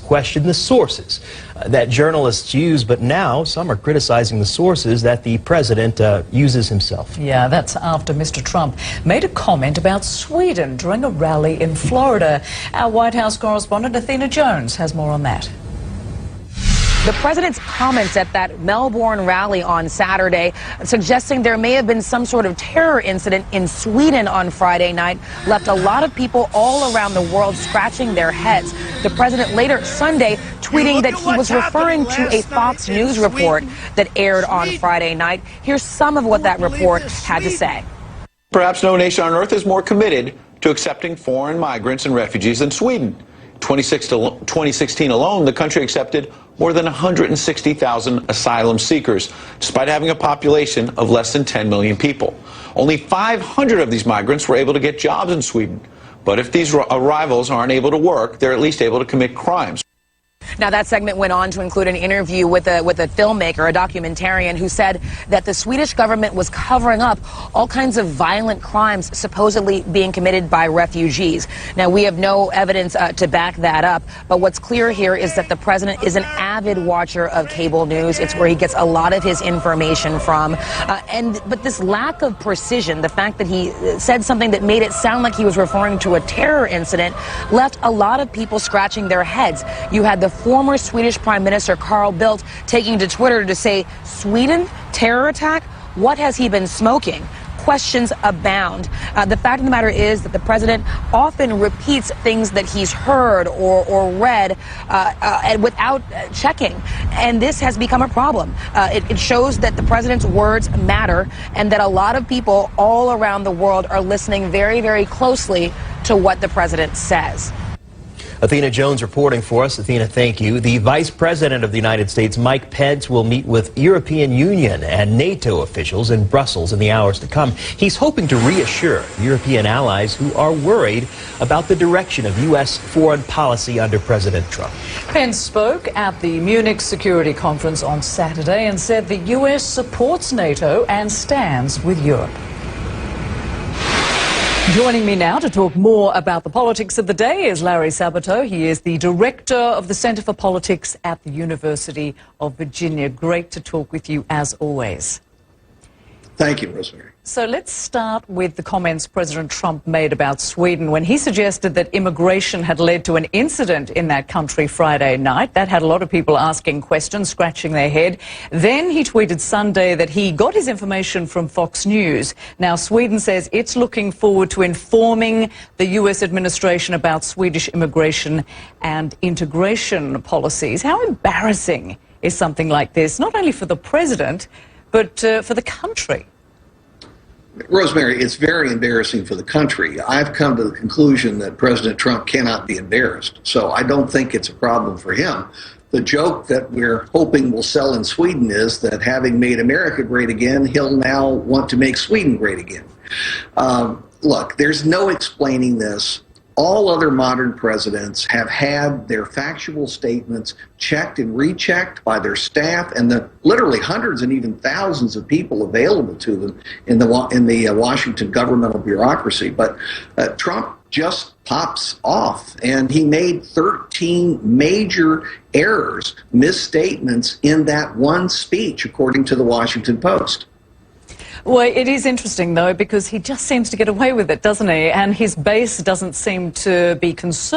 questioned the sources that journalists use, but now some are criticizing the sources that the president uses himself. Yeah, that's after Mr. Trump made a comment about Sweden during a rally in Florida. Our White House correspondent Athena Jones has more on that. The president's comments at that Melbourne rally on Saturday, suggesting there may have been some sort of terror incident in Sweden on Friday night, left a lot of people all around the world scratching their heads. The president later Sunday tweeting that he was referring to a Fox News report that aired on Friday night. Here's some of what that report had to say. Perhaps no nation on earth is more committed to accepting foreign migrants and refugees than Sweden. 2016 alone, the country accepted more than 160,000 asylum seekers, despite having a population of less than 10 million people. Only 500 of these migrants were able to get jobs in Sweden. But if these arrivals aren't able to work, they're at least able to commit crimes. Now, that segment went on to include an interview with a filmmaker, a documentarian, who said that the Swedish government was covering up all kinds of violent crimes supposedly being committed by refugees. Now, we have no evidence to back that up, but what's clear here is that the president is an avid watcher of cable news. It's where he gets a lot of his information from. But this lack of precision, the fact that he said something that made it sound like he was referring to a terror incident, left a lot of people scratching their heads. You had the former Swedish Prime Minister Carl Bildt taking to Twitter to say, Sweden? Terror attack? What has he been smoking? Questions abound. The fact of the matter is that the president often repeats things that he's heard or read without checking, and this has become a problem. It shows that the president's words matter and that a lot of people all around the world are listening very, very closely to what the president says. Athena Jones reporting for us. Athena, thank you. The Vice President of the United States, Mike Pence, will meet with European Union and NATO officials in Brussels in the hours to come. He's hoping to reassure European allies who are worried about the direction of U.S. foreign policy under President Trump. Pence spoke at the Munich Security Conference on Saturday and said the U.S. supports NATO and stands with Europe. Joining me now to talk more about the politics of the day is Larry Sabato. He is the director of the Center for Politics at the University of Virginia. Great to talk with you as always. Thank you, Rosemary. So let's start with the comments President Trump made about Sweden when he suggested that immigration had led to an incident in that country Friday night. That had a lot of people asking questions, scratching their head. Then he tweeted Sunday that he got his information from Fox News. Now, Sweden says it's looking forward to informing the U.S. administration about Swedish immigration and integration policies. How embarrassing is something like this, not only for the president, but for the country? Rosemary, it's very embarrassing for the country. I've come to the conclusion that President Trump cannot be embarrassed, so I don't think it's a problem for him. The joke that we're hoping will sell in Sweden is that having made America great again, he'll now want to make Sweden great again. Look, there's no explaining this. All other modern presidents have had their factual statements checked and rechecked by their staff and the literally hundreds and even thousands of people available to them in the Washington governmental bureaucracy. But Trump just pops off, and he made 13 major errors, misstatements in that one speech, according to the Washington Post. Well, it is interesting, though, because he just seems to get away with it, doesn't he? And his base doesn't seem to be concerned.